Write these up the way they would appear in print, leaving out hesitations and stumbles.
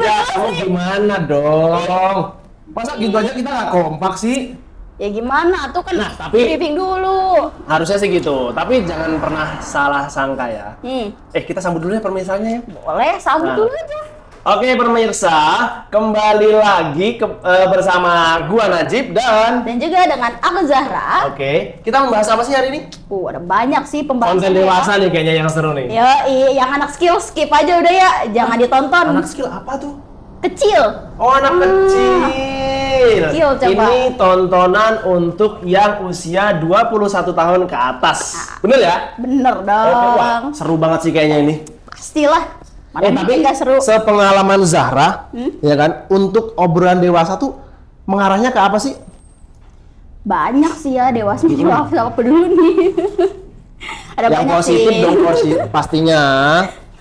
Ya, kamu gimana dong? Masa gitu aja kita nggak kompak sih? Ya gimana tuh kan briefing dulu. Harusnya sih gitu, tapi jangan pernah salah sangka ya. Hmm. Kita sambut dulu ya pemirsaannya ya. Boleh, sambut dulu aja. Oke pemirsa, kembali lagi bersama gua Najib dan juga dengan aku Zahra. Oke, kita membahas apa sih hari ini? Ada banyak sih pembahasan. Konten dewasa nih kayaknya yang seru nih. Yang anak skill skip aja udah ya, jangan ditonton. Anak skill apa tuh? Kecil. Oh, anak kecil. Kecil, coba. Ini tontonan untuk yang usia 21 tahun ke atas. Bener ya? Bener dong. Oke, wah, seru banget sih kayaknya ini. Pastilah. Tapi nggak seru. Sepengalaman Zahra, ya kan, untuk obrolan dewasa tuh mengarahnya ke apa sih? Banyak sih ya dewasa. Apa dulu nih? Ada yang banyak positif sih. dong, pastinya.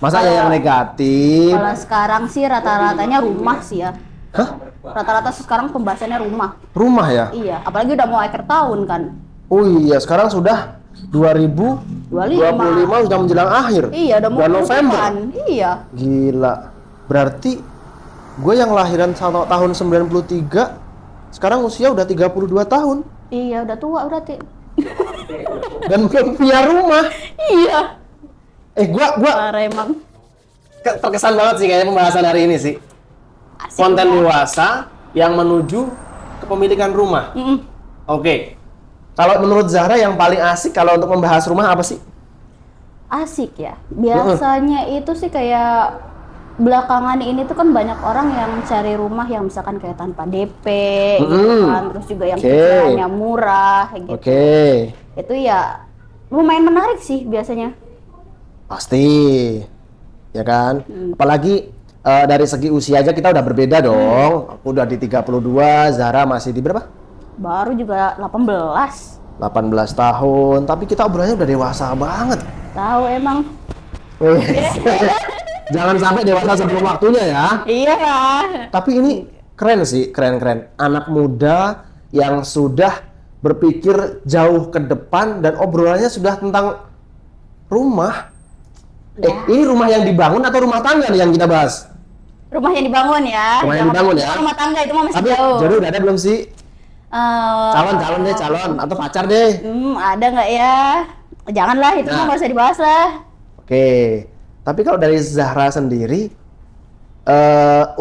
Masa yang negatif? Kalau sekarang sih rata-ratanya rumah sih ya. Hah? Rata-rata sekarang pembahasannya rumah. Rumah ya? Iya, apalagi udah mau akhir tahun kan. Oh iya, sekarang sudah 2025 sudah menjelang akhir. Iya, udah mau November. Kan. Iya. Gila. Berarti gue yang lahiran tahun 93 sekarang usia udah 32 tahun. Iya, udah tua berarti. Dan belum punya rumah. Iya. Gua emang terkesan banget sih kayaknya pembahasan hari ini sih. Asik Konten ya. dewasa yang menuju kepemilikan rumah. Oke. Kalau menurut Zahra yang paling asik kalau untuk membahas rumah apa sih? Asik ya. Biasanya itu sih kayak belakangan ini tuh kan banyak orang yang cari rumah yang misalkan kayak tanpa DP gitu kan, terus juga yang cicilannya murah gitu. Itu ya lumayan menarik sih biasanya. Pasti. Ya kan? Apalagi dari segi usia aja kita udah berbeda dong. Aku udah di 32, Zahra masih di berapa? Baru juga 18 tahun, tapi kita obrolannya udah dewasa banget. Tahu emang. Jangan sampai dewasa sebelum waktunya ya. Iya lah. Tapi ini keren sih, keren. Anak muda yang sudah berpikir jauh ke depan dan obrolannya sudah tentang rumah. Ini rumah yang dibangun atau rumah tangga nih yang kita bahas? Rumah yang dibangun ya. Rumah yang dibangun ya. Rumah tangga itu mah masih Tapi jauh. jodoh udah ada belum sih? Calon atau pacar deh. Ada nggak ya? Janganlah, itu mah nggak usah dibahas lah. Oke. Tapi kalau dari Zahra sendiri,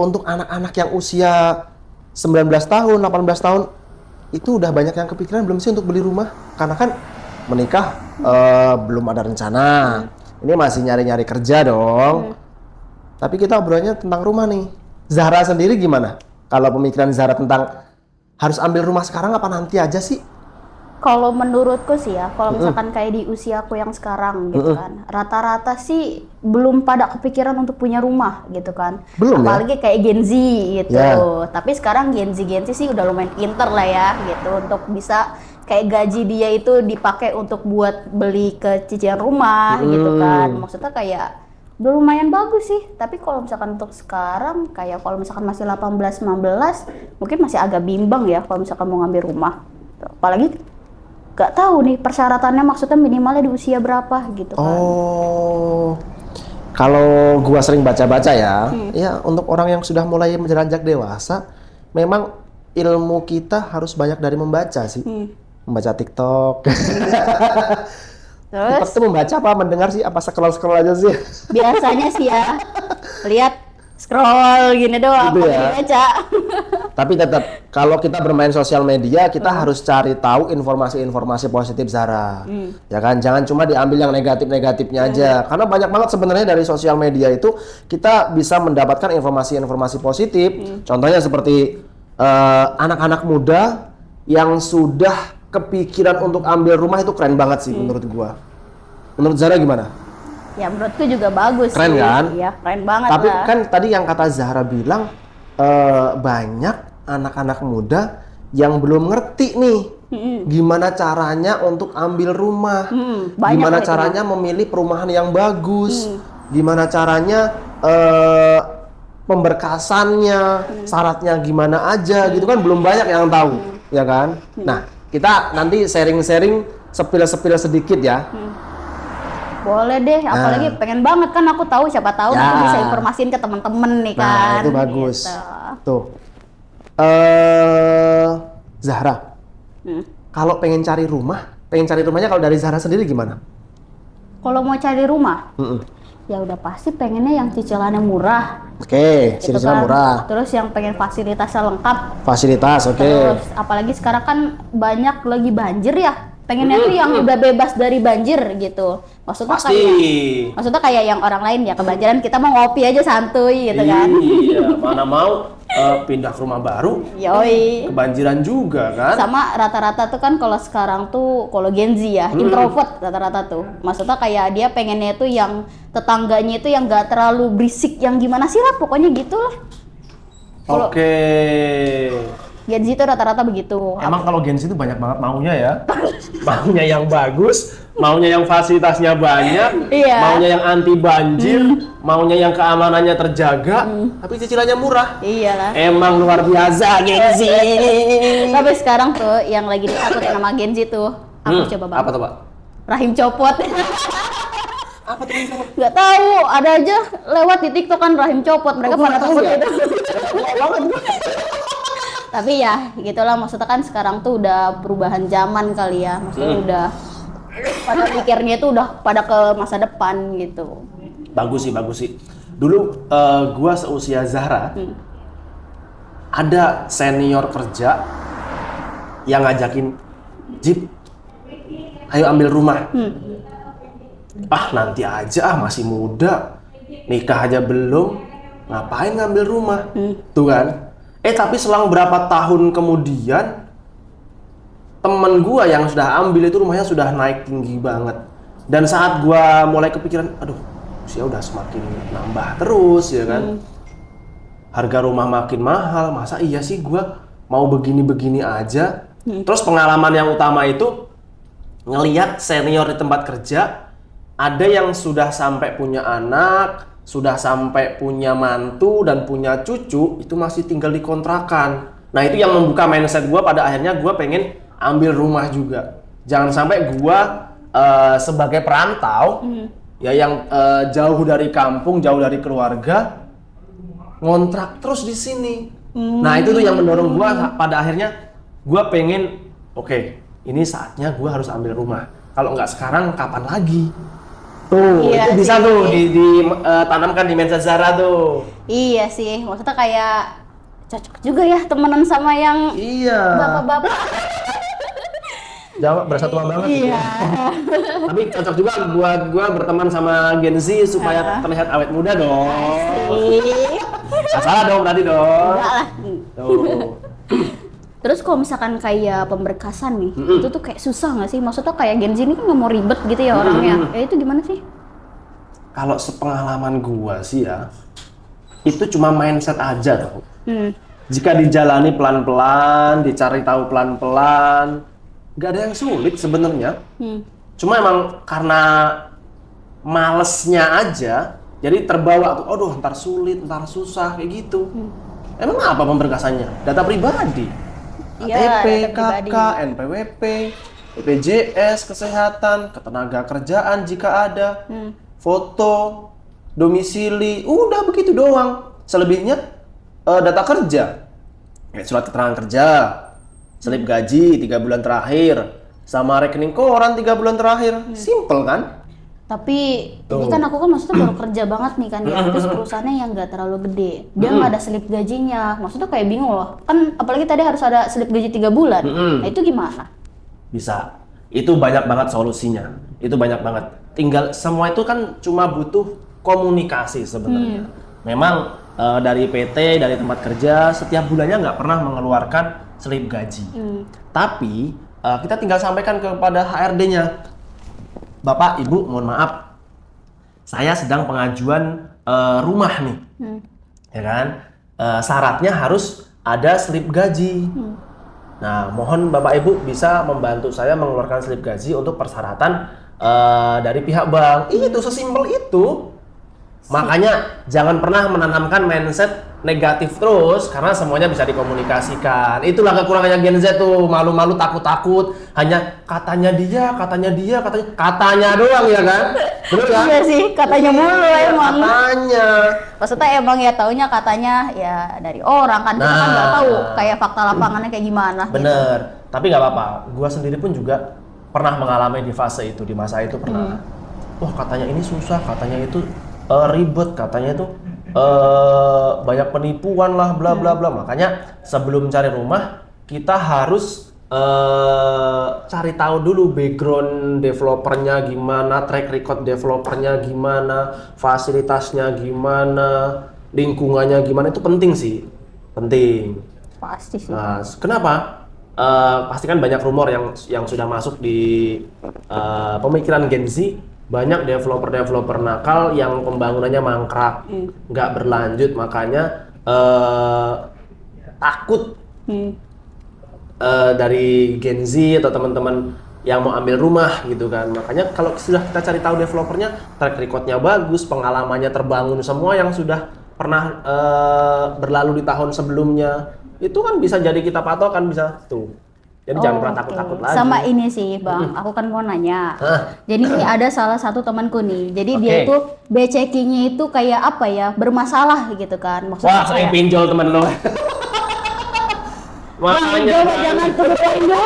untuk anak-anak yang usia 19 tahun, 18 tahun, itu udah banyak yang kepikiran belum sih untuk beli rumah? Karena kan menikah belum ada rencana. Ini masih nyari-nyari kerja dong. Tapi kita obrolannya tentang rumah nih. Zahra sendiri gimana? Kalau pemikiran Zahra tentang harus ambil rumah sekarang apa nanti aja sih? Kalau menurutku sih ya, kalau misalkan kayak di usiaku yang sekarang gitu kan, rata-rata sih belum pada kepikiran untuk punya rumah gitu kan. Belum. Apalagi kayak Gen Z gitu. Yeah. Tapi sekarang Gen Z sih udah lumayan pinter lah ya gitu untuk bisa kayak gaji dia itu dipakai untuk buat beli ke cicilan rumah gitu kan. Maksudnya kayak udah lumayan bagus sih. Tapi kalau misalkan untuk sekarang kayak kalau misalkan masih 18-19 mungkin masih agak bimbang ya kalau misalkan mau ngambil rumah. Apalagi gak tahu nih persyaratannya maksudnya minimalnya di usia berapa gitu kan. Oh. Kalau gua sering baca-baca ya, ya untuk orang yang sudah mulai beranjak dewasa, memang ilmu kita harus banyak dari membaca sih. Membaca TikTok. Terus? TikTok itu membaca apa mendengar sih? Apa scroll aja sih? Biasanya sih ya, lihat scroll gini doang, Gitu ya. dibaca. Tapi tetap kalau kita bermain sosial media, kita harus cari tahu informasi-informasi positif Zahra. Ya kan, jangan cuma diambil yang negatif-negatifnya aja. Karena banyak banget sebenarnya dari sosial media itu kita bisa mendapatkan informasi-informasi positif. Contohnya seperti anak-anak muda yang sudah kepikiran untuk ambil rumah itu keren banget sih menurut gua. Menurut Zahra gimana? Ya menurutku juga bagus. Keren sih. kan? Iya, keren banget. Tapi lah. kan tadi yang kata Zahra bilang banyak anak-anak muda yang belum ngerti nih gimana caranya untuk ambil rumah, gimana caranya memilih perumahan yang bagus, gimana caranya pemberkasannya, syaratnya gimana aja gitu kan belum banyak yang tahu, ya kan? Nah, kita nanti sharing-sharing sepil-sepil sedikit ya. Boleh deh, apalagi pengen banget kan aku tahu, siapa tahu Ya. aku bisa informasiin ke temen-temen nih Nah, kan. itu bagus. Gitu. Tuh. Zahra, Hmm. kalau pengen cari rumahnya kalau dari Zahra sendiri gimana? Kalau mau cari rumah, Mm-mm. ya udah pasti pengennya yang cicilannya murah. Oke, Gitu cicilan kan. murah. Terus yang pengen fasilitasnya lengkap. Fasilitas, oke. Terus apalagi sekarang kan banyak lagi banjir ya. Pengennya tuh yang udah bebas dari banjir gitu. Maksudnya kayak yang orang lain ya kebanjiran, kita mau ngopi aja santuy gitu kan. Iya, mana mau pindah ke rumah baru, Yoi. kebanjiran juga kan? Sama rata-rata tuh kan kalau sekarang tuh kalau Gen Z ya, introvert rata-rata tuh. Maksudnya kayak dia pengennya tuh yang tetangganya itu yang gak terlalu berisik, yang gimana sih lah pokoknya gitu lah. Kalau Oke. Gen Z tuh rata-rata begitu. Emang kalau Gen Z itu banyak banget maunya ya. Maunya yang bagus, maunya yang fasilitasnya banyak, Iya. maunya yang anti banjir, maunya yang keamanannya terjaga, tapi cicilannya murah. Iyalah. Emang luar biasa Gen Z. Tapi sekarang tuh yang lagi ditakutin sama Gen Z tuh, aku coba banget. Apa tuh, Pak? Rahim copot. Apa tuh? Nggak tahu, ada aja lewat di TikTok kan rahim copot. Mereka pada takut gitu. Tapi ya, gitulah maksudnya kan sekarang tuh udah perubahan zaman kali ya. Maksudnya udah pada pikirnya tuh udah pada ke masa depan gitu. Bagus sih. Dulu gua seusia Zahra, ada senior kerja yang ngajakin, Jip, ayo ambil rumah. Ah nanti aja, masih muda, nikah aja belum, ngapain ngambil rumah? Tuh kan. Tapi selang berapa tahun kemudian, temen gua yang sudah ambil itu rumahnya sudah naik tinggi banget. Dan saat gua mulai kepikiran, aduh, usia udah semakin nambah terus ya kan. Harga rumah makin mahal, masa iya sih gua mau begini-begini aja. Terus pengalaman yang utama itu ngelihat senior di tempat kerja, ada yang sudah sampai punya anak, sudah sampai punya mantu dan punya cucu, itu masih tinggal di kontrakan. Nah itu yang membuka mindset gua, pada akhirnya gua pengen ambil rumah juga. Jangan sampai gua sebagai perantau ya yang jauh dari kampung, jauh dari keluarga, ngontrak terus di sini. Nah itu tuh yang mendorong gua, pada akhirnya gua pengen, oke, ini saatnya gua harus ambil rumah. Kalau nggak sekarang, kapan lagi? Tuh, Iya itu bisa sih. tuh ditanamkan di mindset Zara tuh. Iya sih, maksudnya kayak cocok juga ya temenan sama yang Iya. bapak-bapak. Jawab berasa tua banget. Iya. Tapi cocok juga buat gua berteman sama Gen Z supaya terlihat awet muda dong. Nggak salah dong berarti dong. Enggak lah. Tuh. Terus kalau misalkan kayak pemberkasan nih, itu tuh kayak susah nggak sih? Maksudnya kayak Gen Z ini kan nggak mau ribet gitu ya orangnya. Ya itu gimana sih? Kalau sepengalaman gua sih ya, itu cuma mindset aja dong. Jika dijalani pelan-pelan, dicari tahu pelan-pelan, nggak ada yang sulit sebenarnya. Cuma emang karena malesnya aja, jadi terbawa tuh, aduh ntar sulit, ntar susah, kayak gitu. Emang apa pemberkasannya? Data pribadi. Iya, KTP, data pribadi. KK, NPWP, BPJS, kesehatan, ketenaga kerjaan jika ada, foto, domisili, udah begitu doang. Selebihnya data kerja, kayak surat keterangan kerja, slip gaji 3 bulan terakhir, sama rekening koran 3 bulan terakhir. Simple kan? Tapi ini kan aku kan maksudnya baru kerja banget nih kan ya. Terus perusahaannya yang nggak terlalu gede. Dia nggak ada slip gajinya. Maksudnya kayak bingung loh. Kan apalagi tadi harus ada slip gaji 3 bulan. Nah itu gimana? Bisa. Itu banyak banget solusinya. Itu banyak banget. Tinggal semua itu kan cuma butuh komunikasi sebenarnya. Memang dari PT, dari tempat kerja, setiap bulannya nggak pernah mengeluarkan slip gaji. Tapi kita tinggal sampaikan kepada HRD-nya. Bapak, Ibu, mohon maaf. Saya sedang pengajuan rumah nih. Ya kan? Syaratnya harus ada slip gaji. Nah, mohon Bapak Ibu bisa membantu saya mengeluarkan slip gaji untuk persyaratan dari pihak bank. Itu sesimpel itu. Makanya jangan pernah menanamkan mindset negatif terus, karena semuanya bisa dikomunikasikan. Itulah kekurangannya Gen Z tuh, malu-malu, takut-takut, hanya katanya dia, katanya doang ya kan. Bener kan? Iya sih, katanya mulu Iya, emang. Katanya. Maksudnya emang ya taunya katanya ya dari orang kan, kita kan nggak Nah. tahu kayak fakta lapangannya kayak gimana. Bener. Tapi nggak apa-apa. Gua sendiri pun juga pernah mengalami di fase itu, di masa itu pernah. Wah, katanya ini susah, katanya itu ribet, katanya itu banyak penipuan lah, bla bla bla. Makanya sebelum cari rumah kita harus cari tahu dulu background developernya gimana, track record developernya gimana, fasilitasnya gimana, lingkungannya gimana, itu penting sih, penting. Pasti sih. Nah, kenapa? Pasti kan banyak rumor yang sudah masuk di pemikiran Gen Z, banyak developer-developer nakal yang pembangunannya mangkrak, nggak berlanjut, makanya takut dari Gen Z atau teman-teman yang mau ambil rumah gitu kan. Makanya kalau sudah kita cari tahu developernya, track recordnya bagus, pengalamannya terbangun semua yang sudah pernah berlalu di tahun sebelumnya, itu kan bisa jadi kita patokan, bisa tuh. Jadi jangan pernah oke. takut-takut lagi. Sama ini sih Bang, aku kan mau nanya. Jadi ini ada salah satu temanku nih. Jadi dia Oke. itu B-checkingnya itu kayak apa ya, bermasalah gitu kan. Wah, saya pinjol teman lo. Makanya jangan turutin dulu.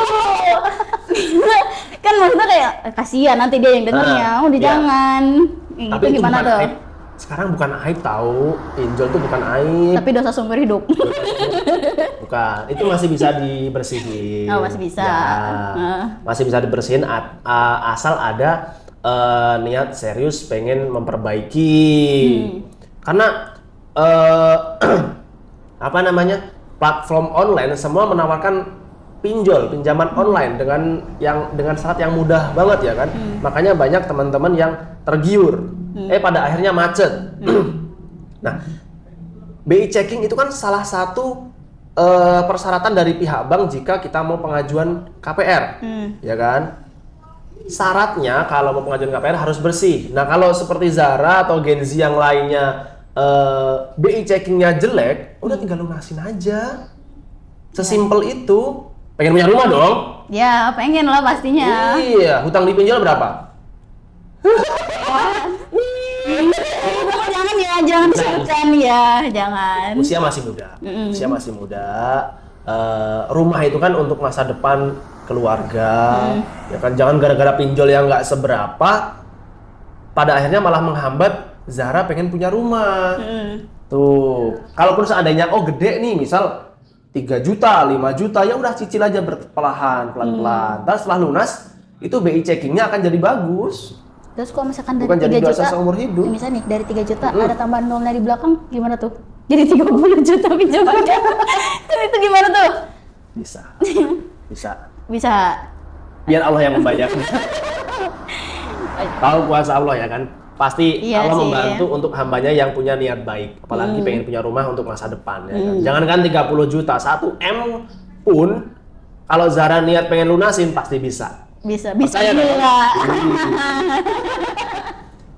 Kan maksudnya kayak kasihan nanti dia yang dengernya. Udah iya. jangan. Tapi Itu gimana bukan tuh? aib. Sekarang bukan aib tahu. Pinjol tuh bukan aib. Tapi dosa seumur hidup. Bukan, itu masih bisa dibersihin. Oh, masih bisa. Ya, masih bisa dibersihin asal ada niat serius pengen memperbaiki. Karena apa namanya, platform online semua menawarkan pinjaman online dengan syarat yang mudah banget ya kan. Makanya banyak teman-teman yang tergiur. Pada akhirnya macet. Nah, BI checking itu kan salah satu persyaratan dari pihak bank jika kita mau pengajuan KPR, ya kan? Syaratnya kalau mau pengajuan KPR harus bersih. Nah, kalau seperti Zara atau Gen Z yang lainnya BI checkingnya jelek, udah tinggal lunasin aja. Sesimpel itu. Pengen punya rumah dong? Ya pengen lah pastinya. Iya, hutang di pinjol berapa? Jangan ya, jangan disebutkan ya, jangan. Usia masih muda. Usia masih muda. Rumah itu kan untuk masa depan keluarga. Ya kan, jangan gara-gara pinjol yang nggak seberapa, pada akhirnya malah menghambat Zara pengen punya rumah. Tuh, kalaupun seandainya gede nih, misal 3 juta, 5 juta, ya udah cicil aja pelan-pelan. Dan setelah lunas, itu BI checkingnya akan jadi bagus. Terus kalau misalkan dari Bukan jadi 3 dosa juta, seumur hidup. misalnya nih dari 3 juta ada tambahan nolnya di belakang, gimana tuh? Jadi 30 juta pinjamannya. Itu gimana tuh? Bisa. Bisa. Bisa. Biar Allah yang membayar. Tahu kuasa Allah ya kan? Pasti Iya Allah sih, membantu untuk hambanya yang punya niat baik. Apalagi pengen punya rumah untuk masa depan ya kan? Jangankan 30 juta, 1 M pun kalau Zara niat pengen lunasin pasti bisa. Bisa Percaya nggak? gila.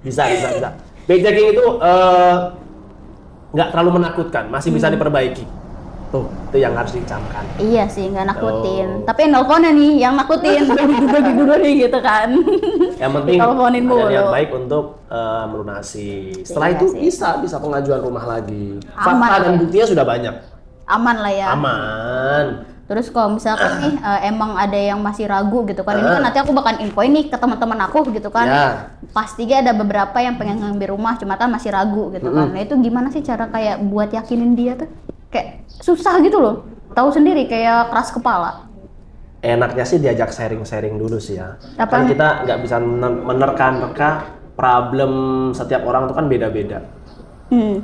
Bisa. BI checking itu nggak terlalu menakutkan, masih bisa diperbaiki. Tuh, itu yang harus dicamkan. Iya sih, nggak nakutin. Oh. Tapi yang nelponnya nih, yang nakutin. Dulu nih gitu kan. Yang penting Diteleponin ada niat mulu. baik untuk melunasi. Setelah Iya itu sih. bisa pengajuan rumah lagi. Aman Fakta dan ya. buktinya sudah banyak. Aman lah ya. Aman. Terus kalau misalkan nih emang ada yang masih ragu gitu kan, ini kan nanti aku bakal infoin nih ke teman-teman aku gitu kan. Ya. Pastinya ada beberapa yang pengen ngambil rumah, cuma kan masih ragu gitu kan. Nah itu gimana sih cara kayak buat yakinin dia tuh? Kayak susah gitu loh. Tahu sendiri kayak keras kepala. Enaknya sih diajak sharing-sharing dulu sih ya. Apa? Kan kita nggak bisa menerka-nerka problem setiap orang itu kan beda-beda.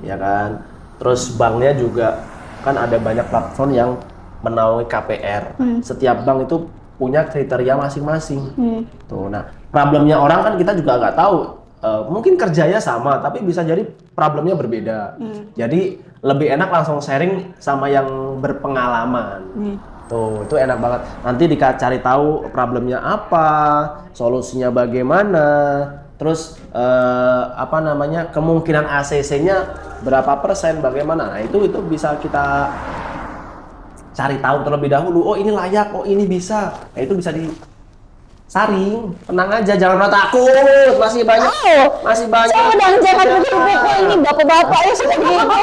Ya kan. Terus banknya juga kan ada banyak platform yang menaungi KPR. Setiap bank itu punya kriteria masing-masing. Tuh, nah problemnya orang kan kita juga nggak tahu. Mungkin kerjanya sama, tapi bisa jadi problemnya berbeda. Jadi lebih enak langsung sharing sama yang berpengalaman. Tuh, itu enak banget. Nanti dicari tahu problemnya apa, solusinya bagaimana, terus apa namanya, kemungkinan ACC-nya berapa persen, bagaimana. Nah, itu bisa kita cari tahu terlebih dahulu. Oh, ini layak, oh ini bisa. Nah, itu bisa saring, tenang aja, jangan pernah takut, masih banyak, masih banyak. Jangan begitu ini bapak-bapak ya sudah begitu.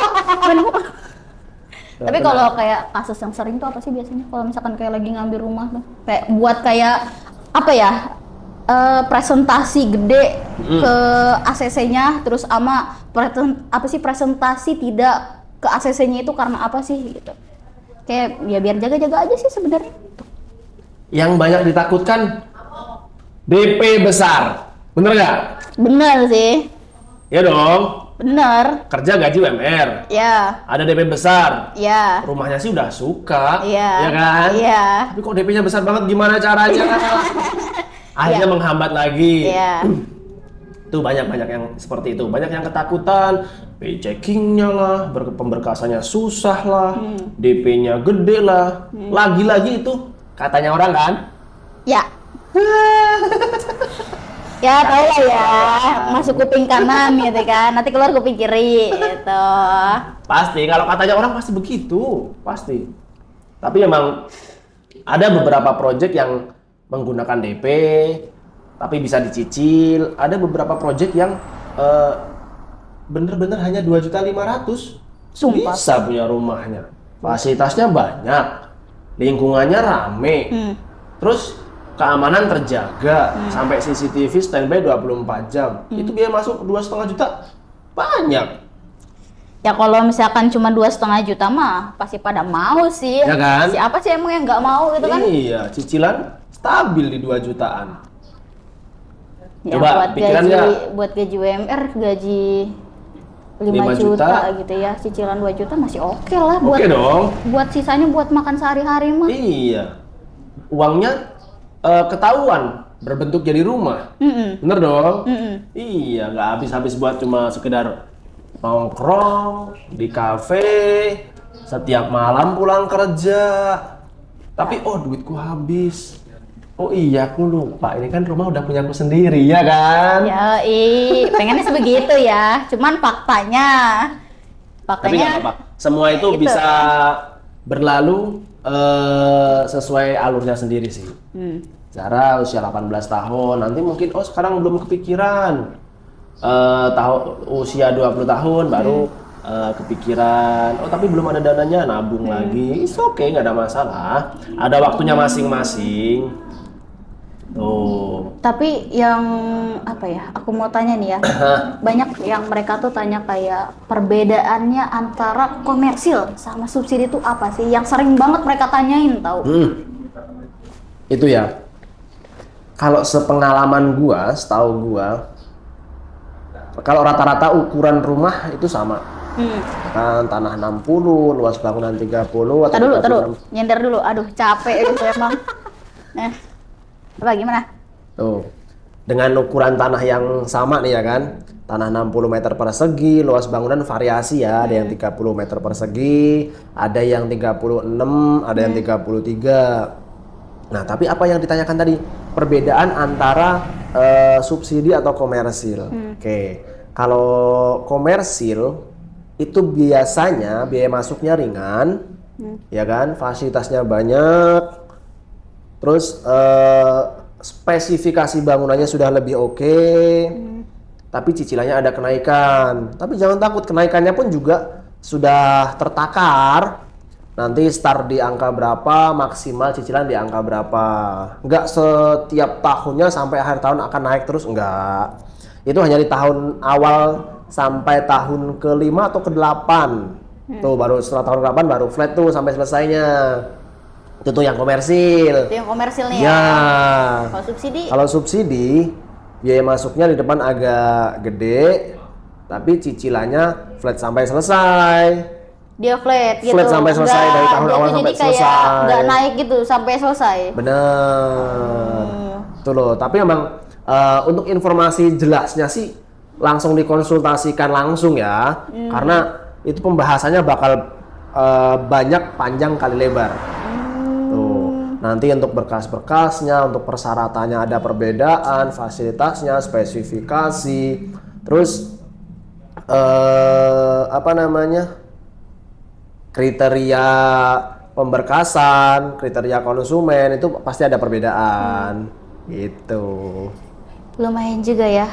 Tapi kalau kayak kasus yang sering tuh apa sih biasanya? Kalau misalkan kayak lagi ngambil rumah tuh, kayak buat kayak apa ya? Presentasi gede ke ACC-nya, terus sama presentasi tidak ke ACC-nya itu karena apa sih gitu? Kayak ya biar jaga-jaga aja sih sebenarnya. Yang banyak ditakutkan DP besar, bener nggak? Bener sih, Ya dong, bener. kerja gaji UMR, Ya, ada DP besar, ya, rumahnya sih udah suka, Iya. ya kan? Iya. Tapi kok DP-nya besar banget, gimana caranya? Akhirnya menghambat lagi. ya. Tuh banyak yang seperti itu, banyak yang ketakutan, pay checkingnya lah, pemberkasannya susah lah, DP-nya gede lah, lagi-lagi itu katanya orang kan? Ya. Ya tau lah ya, masuk kuping kanan gitu kan, nanti keluar kuping kiri gitu. Pasti, kalau katanya orang pasti begitu, pasti. Tapi emang ada beberapa project yang menggunakan DP, tapi bisa dicicil. Ada beberapa project yang bener-bener hanya 2.500.000. Sumpah. Bisa punya rumahnya, fasilitasnya banyak, lingkungannya rame, terus keamanan terjaga, sampai CCTV standby 24 jam. Itu biaya masuk 2,5 juta, banyak. Ya kalau misalkan cuma 2,5 juta mah pasti pada mau sih. Ya kan? Siapa sih emang yang nggak mau gitu kan? Iya, cicilan stabil di 2 jutaan. Ya, Coba, buat pikiran gaji, nggak? buat gaji UMR gaji 5 5 juta juta gitu ya, cicilan 2 juta masih oke lah buat Oke dong. buat sisanya buat makan sehari-hari mah. Iya. Uangnya ketahuan berbentuk jadi rumah. Bener dong? Iya, nggak habis-habis buat cuma sekedar nongkrong di kafe setiap malam pulang kerja. Tapi duitku habis. Oh iya, aku lupa. Ini kan rumah udah punyaku sendiri, ya kan? Ya, pengennya sebegitu ya. Cuman Tapi nggak apa-apa. Semua itu gitu. bisa berlalu sesuai alurnya sendiri sih. Zara usia 18 tahun, nanti mungkin sekarang belum kepikiran. Usia 20 tahun baru kepikiran. Tapi belum ada dananya, nabung lagi. It's okay, nggak ada masalah. Ada waktunya masing-masing. Tuh. Tapi yang apa ya? Aku mau tanya nih ya. Banyak yang mereka tuh tanya kayak perbedaannya antara komersil sama subsidi itu apa sih? Yang sering banget mereka tanyain tahu. Itu ya. Kalau sepengalaman gua, setahu gua, kalau rata-rata ukuran rumah itu sama. Kan tanah 60, luas bangunan 30 atau Tadu 36. nyender dulu. Aduh, capek gitu emang. Apa gimana? Tuh. Dengan ukuran tanah yang sama nih ya kan. Tanah 60 meter persegi, luas bangunan variasi ya. Ada yang 30 meter persegi, ada yang 36, ada yang 33. Nah, tapi apa yang ditanyakan tadi? Perbedaan antara subsidi atau komersil. Oke. Kalau komersil itu biasanya biaya masuknya ringan, ya kan? Fasilitasnya banyak. Terus spesifikasi bangunannya sudah lebih oke, tapi cicilannya ada kenaikan. Tapi jangan takut, kenaikannya pun juga sudah tertakar. Nanti start di angka berapa, maksimal cicilan di angka berapa. Enggak setiap tahunnya sampai akhir tahun akan naik terus, enggak. Itu hanya di tahun awal sampai tahun ke-5 atau ke-8. Tuh baru setelah tahun ke-8 baru flat tuh sampai selesainya. Itu tuh yang komersil. Itu yang komersil nih ya. Ya. Kalau subsidi, biaya masuknya di depan agak gede, tapi cicilannya flat sampai selesai. Dia flat gitu. Flat sampai selesai dari tahun awal sampai selesai. Jadi kayak nggak naik gitu sampai selesai. Bener. Tuh loh. Tapi emang untuk informasi jelasnya sih langsung dikonsultasikan langsung ya, karena itu pembahasannya bakal banyak, panjang kali lebar. Nanti untuk berkas-berkasnya, untuk persyaratannya ada perbedaan, fasilitasnya, spesifikasi, terus kriteria pemberkasan, kriteria konsumen itu pasti ada perbedaan. Gitu. Lumayan juga ya.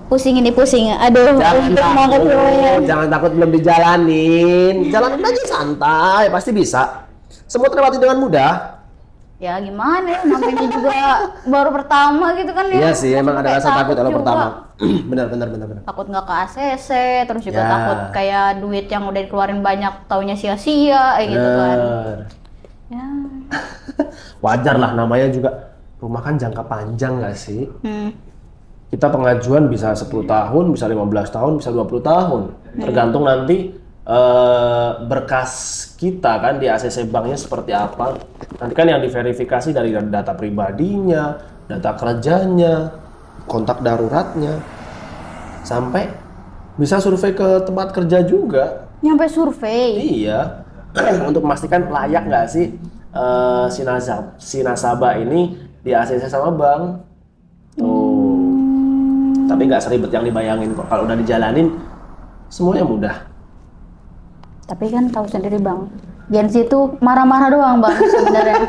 Pusing ini pusing. Aduh, Jangan untuk mau ke takut, lumayan. jangan takut belum dijalanin. Jalanin aja santai, pasti bisa. Semua terlewati dengan mudah. Ya gimana ya, namanya juga baru pertama gitu kan ya. Iya sih, emang ada Kayak rasa takut kalau juga. pertama. Benar. Takut nggak ke ACC, terus juga Ya. takut kayak duit yang udah dikeluarin banyak taunya sia-sia kayak gitu kan. Benar. Ya. Wajar lah, namanya juga rumah kan jangka panjang nggak sih? Hmm. Kita pengajuan bisa 10 tahun, bisa 15 tahun, bisa 20 tahun. Tergantung nanti berkas kita kan di ACC banknya seperti apa. Nanti kan yang diverifikasi dari data pribadinya, data kerjanya, kontak daruratnya, sampai bisa survei ke tempat kerja juga. Nyampe survei. Iya, untuk memastikan layak nggak sih si nasabah ini di ACC sama bank. Tuh. Tapi nggak seribet yang dibayangin kok. Kalau udah dijalanin, semuanya mudah. Tapi kan tahu sendiri bang, Gen Z itu marah-marah doang bang sebenarnya.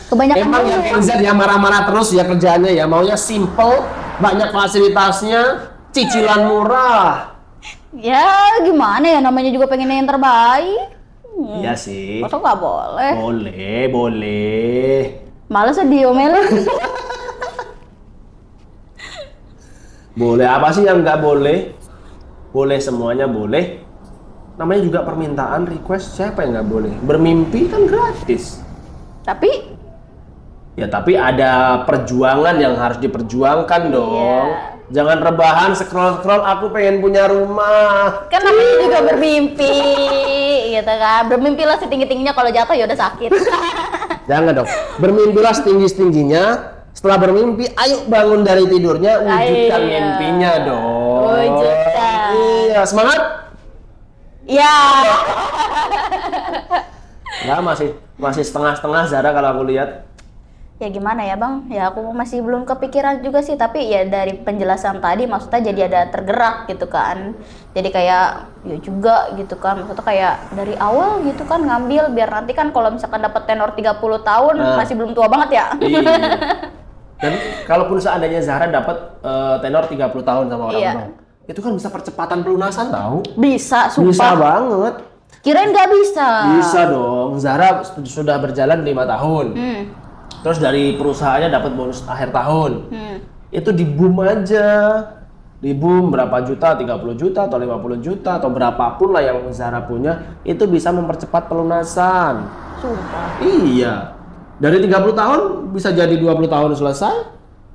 Kebanyakan Emang yang Gen Z yang marah-marah terus ya kerjaannya ya, maunya simple, banyak fasilitasnya, cicilan murah. Ya gimana ya, namanya juga pengen yang terbaik. Iya sih. Masa nggak boleh? Boleh. Males ya diomelin. Boleh apa sih yang nggak boleh? Boleh, semuanya boleh. Namanya juga permintaan, request, siapa yang nggak boleh? Bermimpi kan gratis. Tapi Tapi ada perjuangan yang harus diperjuangkan dong. Iya. Jangan rebahan, scroll-scroll, aku pengen punya rumah. kan namanya juga bermimpi, gitu kan. Bermimpilah setinggi-tingginya, kalau jatuh ya udah sakit. Jangan dong. Bermimpilah setinggi-tingginya. Setelah bermimpi, ayo bangun dari tidurnya, wujudkan Iya. mimpinya dong. Wujudkan. Iya, semangat. Ya. Nggak, masih setengah-setengah Zara kalau aku lihat. Ya gimana ya bang, ya aku masih belum kepikiran juga sih, tapi ya dari penjelasan tadi maksudnya jadi ada tergerak gitu kan. Jadi kayak ya juga gitu kan, maksudnya kayak dari awal gitu kan ngambil, biar nanti kan kalau misalkan dapat tenor 30 tahun masih belum tua banget ya. Iya. Dan kalaupun seandainya Zahra dapat tenor 30 tahun sama orang Iya. tua, itu kan bisa percepatan pelunasan tahu. Bisa, Bisa sumpah. banget. Kirain nggak bisa. Bisa dong. Zahra sudah berjalan 5 tahun. Terus dari perusahaannya dapat bonus akhir tahun. Itu di boom aja. Di boom berapa juta, 30 juta atau 50 juta atau berapapun lah yang Zahra punya, itu bisa mempercepat pelunasan. Sumpah. Iya. Dari 30 tahun bisa jadi 20 tahun selesai.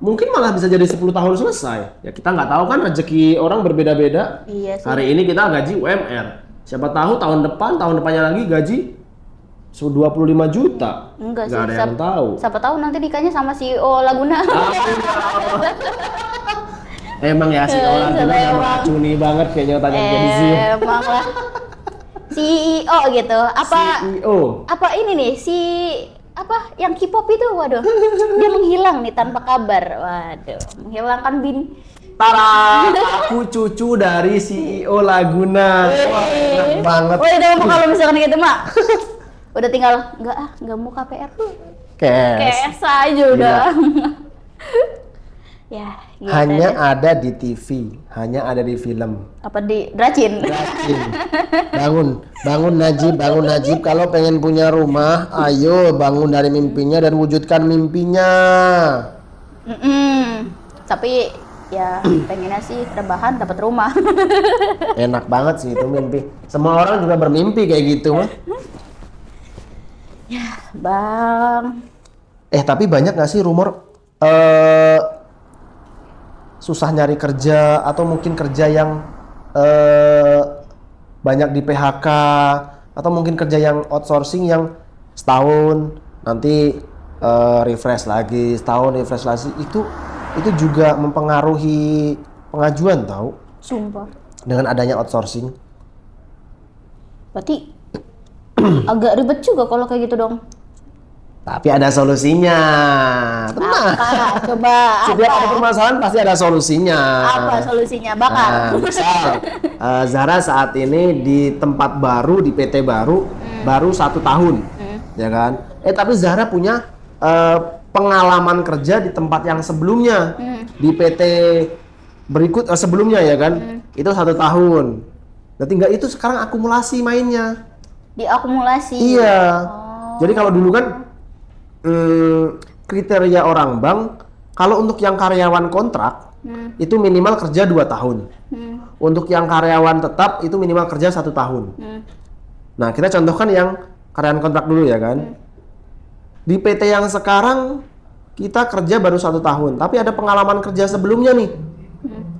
Mungkin malah bisa jadi 10 tahun selesai. Ya kita nggak tahu kan, rezeki orang berbeda-beda. Iya sih. Hari ini kita gaji UMR. Siapa tahu tahun depannya lagi gaji 25 juta. Enggak sih. Nggak ada yang tahu. Siapa tahu nanti nikahnya sama CEO Laguna. Emang ya si orang juga Emang. meracuni banget kayaknya tanya jadi sih. Emang lah. CEO gitu. Apa CEO. apa ini nih si apa yang K-pop itu, waduh, dia menghilang nih tanpa kabar, waduh, menghilangkan Tara, aku cucu dari CEO Laguna. Wah, enak banget. Oh itu mah kalau misalkan gitu mak, udah tinggal nggak mau KPR tuh, Kes. aja udah. Ya, gitu Hanya deh. ada di TV, hanya ada di film. Apa di Dracin? Najib. Bangun Najib. Kalau pengen punya rumah, ayo bangun dari mimpinya dan wujudkan mimpinya. Tapi ya pengennya sih rebahan dapat rumah. Enak banget sih itu mimpi. Semua orang juga bermimpi kayak gitu mah. Bang, Tapi banyak nggak sih rumor susah nyari kerja atau mungkin kerja yang banyak di PHK atau mungkin kerja yang outsourcing yang setahun nanti refresh lagi, setahun refresh lagi, itu juga mempengaruhi pengajuan tahu sumpah. dengan adanya outsourcing. Berarti agak ribet juga kalau kayak gitu dong. Tapi ada solusinya. Tenang. Apa? Coba Setiap ada apa? permasalahan pasti ada solusinya. Apa solusinya? Bakal. Nah, misal Zara saat ini di tempat baru, di PT baru, baru 1 tahun, ya kan? Tapi Zara punya pengalaman kerja di tempat yang sebelumnya, di PT berikut sebelumnya ya kan, itu 1 tahun. Nah tinggal itu sekarang akumulasi mainnya. Diakumulasi. Iya. Oh. Jadi kalau dulu kan kriteria orang bank, kalau untuk yang karyawan kontrak itu minimal kerja 2 tahun. Untuk yang karyawan tetap itu minimal kerja 1 tahun. Nah kita contohkan yang karyawan kontrak dulu ya kan. Di PT yang sekarang kita kerja baru 1 tahun, tapi ada pengalaman kerja sebelumnya nih.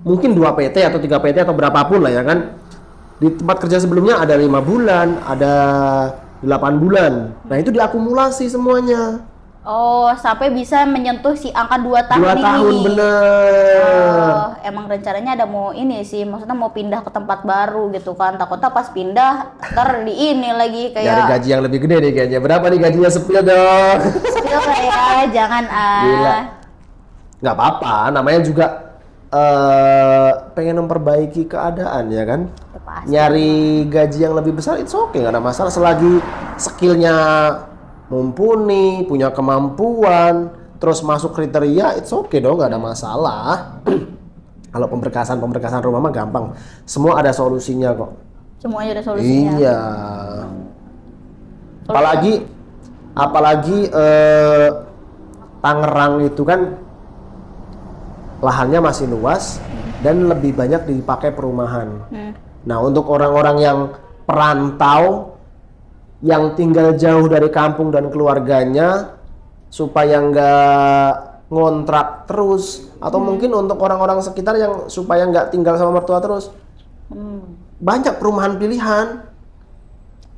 Mungkin 2 PT atau 3 PT atau berapapun lah ya kan. Di tempat kerja sebelumnya ada 5 bulan, ada 8 bulan. Nah itu diakumulasi semuanya. Oh, sampai bisa menyentuh si angka 2 tahun 2 ini. tahun bener. Oh, emang rencananya ada mau ini sih, maksudnya mau pindah ke tempat baru gitu kan. Takutnya pas pindah, ntar di ini lagi Dari kayak gaji yang lebih gede nih kayaknya. Berapa nih gajinya spill dong? spill kayak jangan Gila. Nggak apa-apa, namanya juga pengen memperbaiki keadaan ya kan. Ya, pasti. Nyari gaji yang lebih besar it's okay, nggak ada masalah selagi skillnya mumpuni, punya kemampuan, terus masuk kriteria it's okay dong, nggak ada masalah. Kalau pemberkasan rumah mah gampang, semua ada solusinya kok. Semuanya ada solusinya. Iya. Apalagi Tangerang itu kan lahannya masih luas dan lebih banyak dipakai perumahan. Nah, untuk orang-orang yang perantau yang tinggal jauh dari kampung dan keluarganya supaya nggak ngontrak terus, atau mungkin untuk orang-orang sekitar yang supaya nggak tinggal sama mertua terus, banyak perumahan pilihan.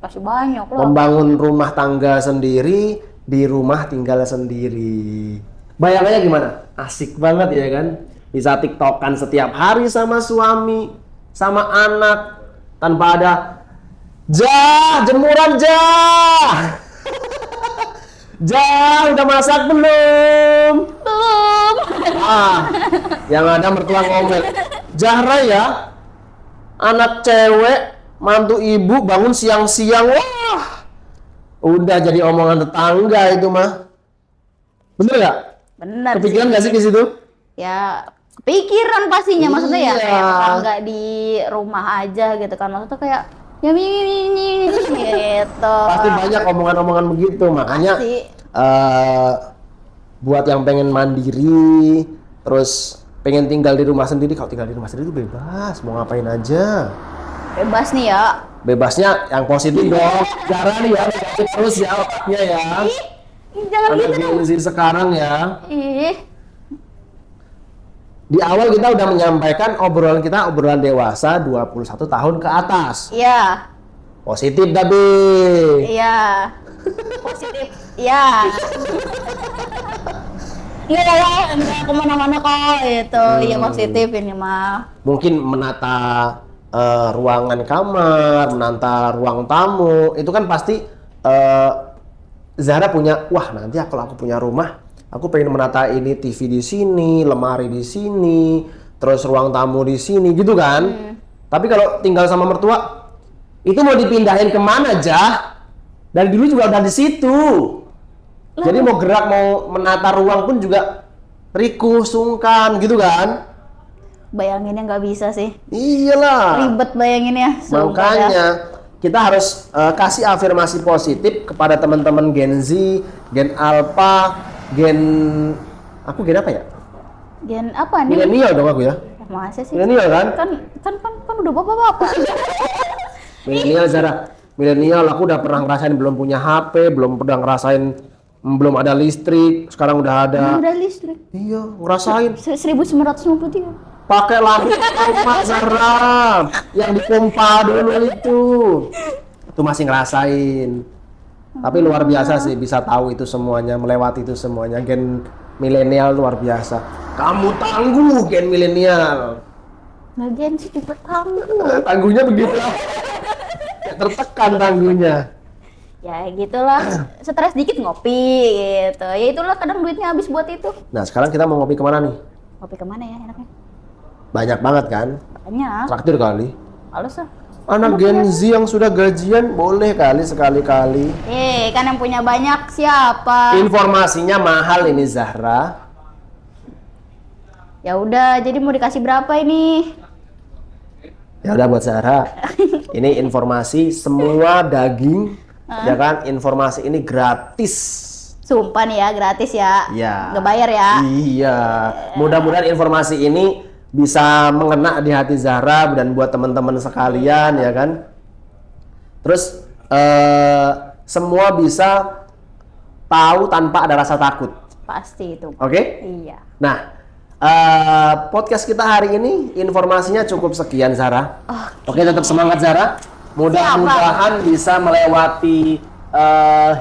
Pasti banyak loh. Membangun rumah tangga sendiri di rumah tinggal sendiri. Bayangannya gimana? Asik banget ya kan? Bisa tiktokan setiap hari sama suami, sama anak, tanpa ada jemuran udah masak belum? Belum. Yang ada mertua ngomel. Zahra ya, anak cewek, mantu ibu bangun siang-siang, wah, udah jadi omongan tetangga itu mah. Bener gak? Bener. Kepikiran gak sih ke situ? Ya, kepikiran pastinya, maksudnya ya Iya. kayak tetangga di rumah aja gitu kan. Maksudnya kayak ya ini gitu. Pasti banyak omongan-omongan begitu, makanya Pasti. buat yang pengen mandiri, terus pengen tinggal di rumah sendiri, kalau tinggal di rumah sendiri itu bebas, mau ngapain aja. Bebas nih ya. Bebasnya yang positif dong, jarang nih ya, negatif terus ya otaknya ya. Ih, jangan Anak gitu dong. Gen Z sekarang ya. Ih, Di awal kita udah menyampaikan obrolan dewasa 21 tahun ke atas. iya. Positif tapi. Iya. Positif. Iya. Enggak kemana-mana kok itu. Iya positif ini mah. Mungkin menata ruangan kamar, menata ruang tamu, itu kan pasti Zahra punya, wah nanti kalau aku punya rumah, aku pengen menata ini TV di sini, lemari di sini, terus ruang tamu di sini, gitu kan? Tapi kalau tinggal sama mertua, itu mau dipindahin kemana, Jah? Dari dulu juga udah di situ. Jadi mau gerak, mau menata ruang pun juga rikuh, sungkan, gitu kan? Bayanginnya nggak bisa sih. Iyalah. Ribet bayanginnya. Sumpah dah. Makanya kita harus kasih afirmasi positif kepada teman-teman Gen Z, Gen Alpha, aku gen apa ya? Gen apa nih? Milenial dong aku ya. Masa sih? Milenial kan? Kan udah bapak-bapak. Milenial Zara. Milenial aku udah pernah ngerasain belum punya HP, belum pernah ngerasain belum ada listrik, sekarang udah ada. Udah listrik. Iya, ngerasain. 1953. Pakai lampu pompa Zara yang dipompa dulu itu masih ngerasain. Tapi luar biasa sih bisa tahu itu semuanya, melewati itu semuanya. Gen milenial luar biasa. Kamu tangguh gen milenial. Lagian sih juga tangguh. Tangguhnya begitu. Tertekan tangguhnya. Ya gitulah. Stres dikit ngopi gitu. Ya itulah kadang duitnya habis buat itu. Nah sekarang kita mau ngopi kemana nih? Ngopi kemana ya enaknya? Banyak banget kan? Banyak. Traktir kali. Halus lah. Anak Gen Z yang sudah gajian boleh kali sekali-kali. Kan yang punya banyak siapa? Informasinya mahal ini Zahra. Ya udah, jadi mau dikasih berapa ini? Ya udah buat Zahra. Ini informasi semua daging, ya kan? Informasi ini gratis. Sumpah nih ya, gratis ya. Iya. Nggak bayar ya. Iya. Mudah-mudahan informasi ini bisa mengena di hati Zahra dan buat teman-teman sekalian ya kan. Terus semua bisa tahu tanpa ada rasa takut. Pasti itu. Oke? Iya. Nah, podcast kita hari ini informasinya cukup sekian Zahra. Oke, tetap semangat Zahra. Mudah-mudahan bisa melewati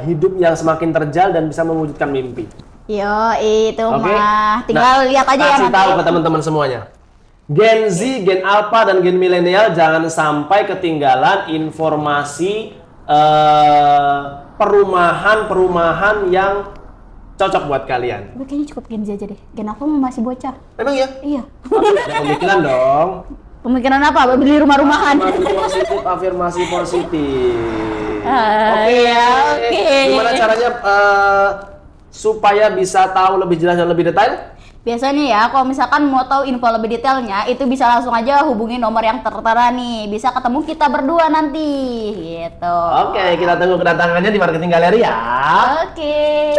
hidup yang semakin terjal dan bisa mewujudkan mimpi. Yo, itu Oke? mah. Tinggal lihat aja ya Kasih nanti. tahu ke teman-teman semuanya. Gen Z, Gen Alpha, dan Gen Milenial jangan sampai ketinggalan informasi perumahan yang cocok buat kalian. Tapi kayaknya cukup Gen Z aja deh. Gen aku masih bocah. Emang ya? Iya. Ada pemikiran dong. Pemikiran apa? Beli rumah-rumahan. Afirmasi positif. Oke. Gimana caranya supaya bisa tahu lebih jelas dan lebih detail? Biasanya ya, kalau misalkan mau tahu info lebih detailnya, itu bisa langsung aja hubungi nomor yang tertera nih. Bisa ketemu kita berdua nanti, gitu. Oke, kita tunggu kedatangannya di Marketing Galeri ya. Oke.